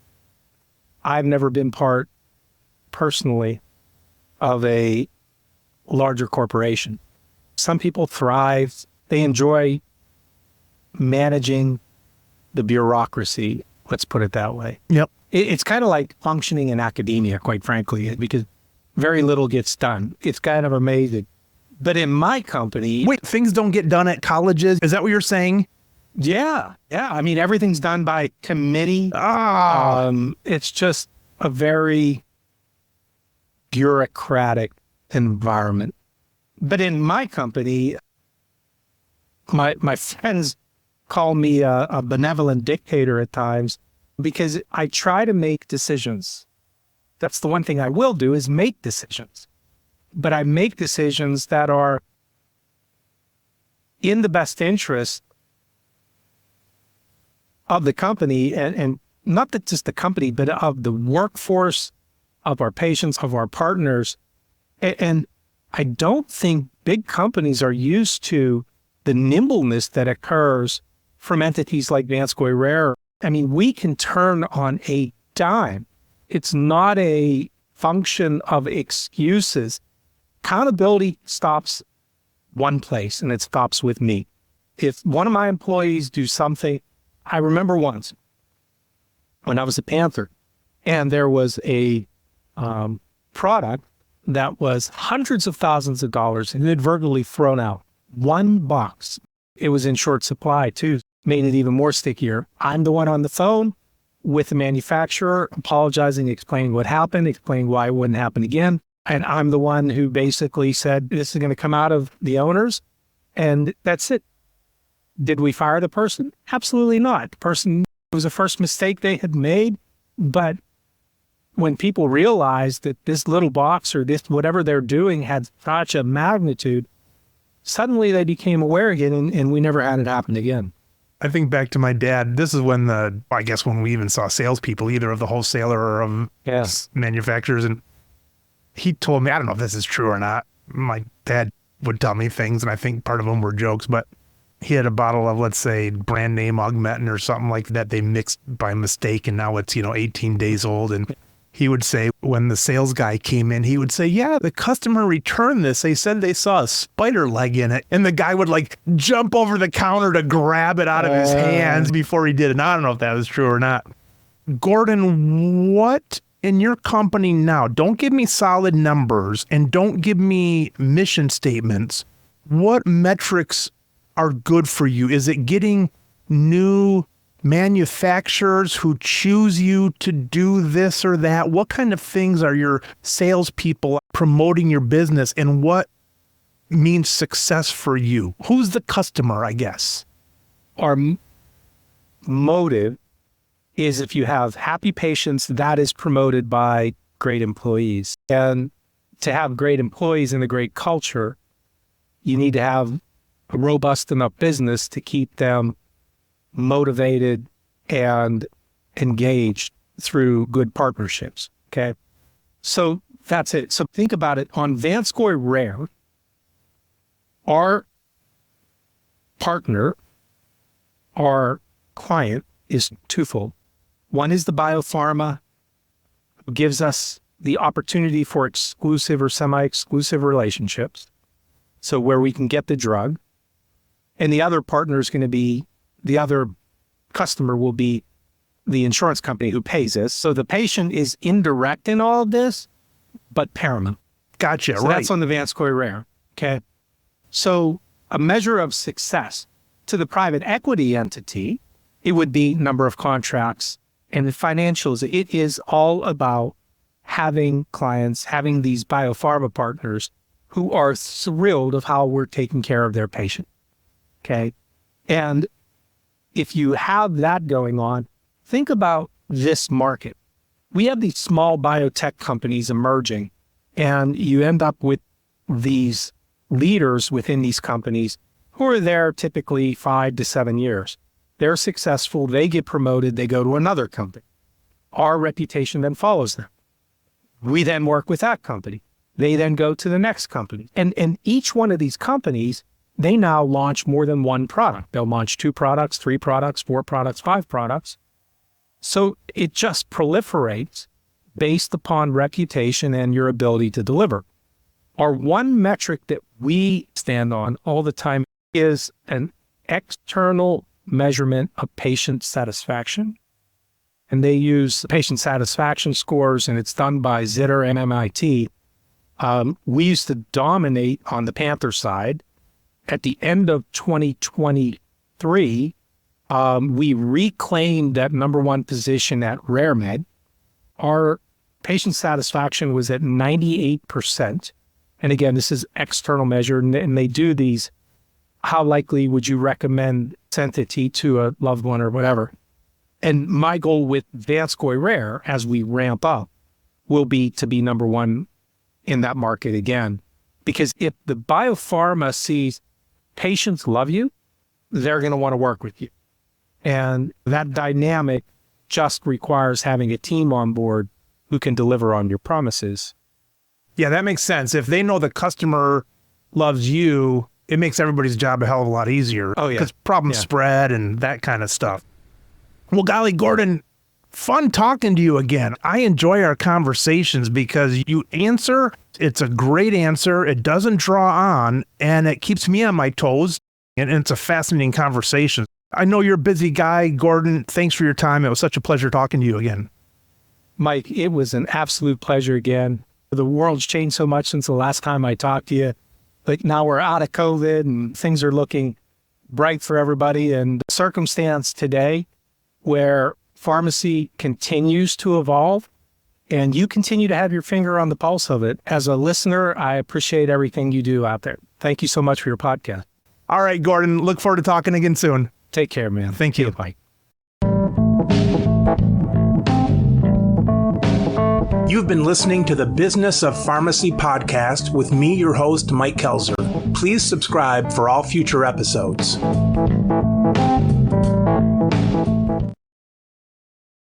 I've never been part, personally, of a larger corporation. Some people thrive. They enjoy managing the bureaucracy. Let's put it that way. Yep. It's kind of like functioning in academia, quite frankly, because very little gets done. It's kind of amazing. But in my company... Wait, things don't get done at colleges? Is that what you're saying? Yeah. I mean, everything's done by committee. It's just a very bureaucratic environment. But in my company, my friends call me a benevolent dictator at times because I try to make decisions. That's the one thing I will do, is make decisions. But I make decisions that are in the best interest of the company, and not that just the company, but of the workforce, of our patients, of our partners. And I don't think big companies are used to the nimbleness that occurs from entities like Vanscoy Rare. I mean, we can turn on a dime. It's not a function of excuses. Accountability stops one place, and it stops with me. If one of my employees do something, I remember once when I was at Panther, and there was a product that was hundreds of thousands of dollars inadvertently thrown out. One box. It was in short supply too. Made it even more stickier. I'm the one on the phone with the manufacturer, apologizing, explaining what happened, explaining why it wouldn't happen again. And I'm the one who basically said, this is going to come out of the owners, and that's it. Did we fire the person? Absolutely not. The person, it was the first mistake they had made. But when people realized that this little box or this whatever they're doing had such a magnitude, suddenly they became aware again, and we never had it happen again. I think back to my dad. This is when when we even saw salespeople, either of the wholesaler or of manufacturers. And he told me, I don't know if this is true or not. My dad would tell me things, and I think part of them were jokes, but he had a bottle of, let's say, brand name Augmentin or something like that. They mixed by mistake, and now it's, 18 days old. And he would say, when the sales guy came in, he would say, yeah, the customer returned this. They said they saw a spider leg in it. And the guy would jump over the counter to grab it out of his hands before he did it. And I don't know if that was true or not. Gordon, what in your company now, don't give me solid numbers and don't give me mission statements. What metrics are good for you? Is it getting new manufacturers who choose you to do this or that? What kind of things are your salespeople promoting your business, and what means success for you? Who's the customer, I guess? Our motive is if you have happy patients, that is promoted by great employees. And to have great employees and a great culture, you need to have a robust enough business to keep them motivated and engaged through good partnerships. Okay. So that's it. So think about it. On Vanscoy Rare, our partner, our client is twofold. One is the biopharma, who gives us the opportunity for exclusive or semi-exclusive relationships. So where we can get the drug. And the other partner is going to be, the other customer will be the insurance company who pays us. So the patient is indirect in all of this, but paramount. Gotcha. So right. that's on the Vanscoy Rare. Okay. So a measure of success to the private equity entity, it would be number of contracts. And the financials, it is all about having clients, having these biopharma partners who are thrilled of how we're taking care of their patient. Okay. And if you have that going on, think about this market. We have these small biotech companies emerging, and you end up with these leaders within these companies who are there typically 5 to 7 years. They're successful, they get promoted, they go to another company. Our reputation then follows them. We then work with that company. They then go to the next company. And each one of these companies, they now launch more than one product. They'll launch 2 products, 3 products, 4 products, 5 products. So it just proliferates based upon reputation and your ability to deliver. Our one metric that we stand on all the time is an external measurement of patient satisfaction. And they use patient satisfaction scores, and it's done by Zitter and MIT. We used to dominate on the Panther side. At the end of 2023, we reclaimed that number 1 position at RareMed. Our patient satisfaction was at 98%. And again, this is external measure, and they do these, how likely would you recommend entity to a loved one or whatever. And my goal with Vanscoy Rare, as we ramp up, will be to be number 1 in that market again. Because if the biopharma sees patients love you, they're going to want to work with you. And that dynamic just requires having a team on board who can deliver on your promises. Yeah, that makes sense. If they know the customer loves you, it makes everybody's job a hell of a lot easier. Oh, yeah. Because problems spread and that kind of stuff. Well, golly, Gordon, fun talking to you again. I enjoy our conversations because you answer. It's a great answer. It doesn't draw on, and it keeps me on my toes. And it's a fascinating conversation. I know you're a busy guy, Gordon. Thanks for your time. It was such a pleasure talking to you again. Mike, it was an absolute pleasure again. The world's changed so much since the last time I talked to you. But now we're out of COVID and things are looking bright for everybody. And the circumstance today where pharmacy continues to evolve and you continue to have your finger on the pulse of it. As a listener, I appreciate everything you do out there. Thank you so much for your podcast. All right, Gordon. Look forward to talking again soon. Take care, man. Thank you. Bye. You've been listening to the Business of Pharmacy podcast with me, your host, Mike Koelzer. Please subscribe for all future episodes.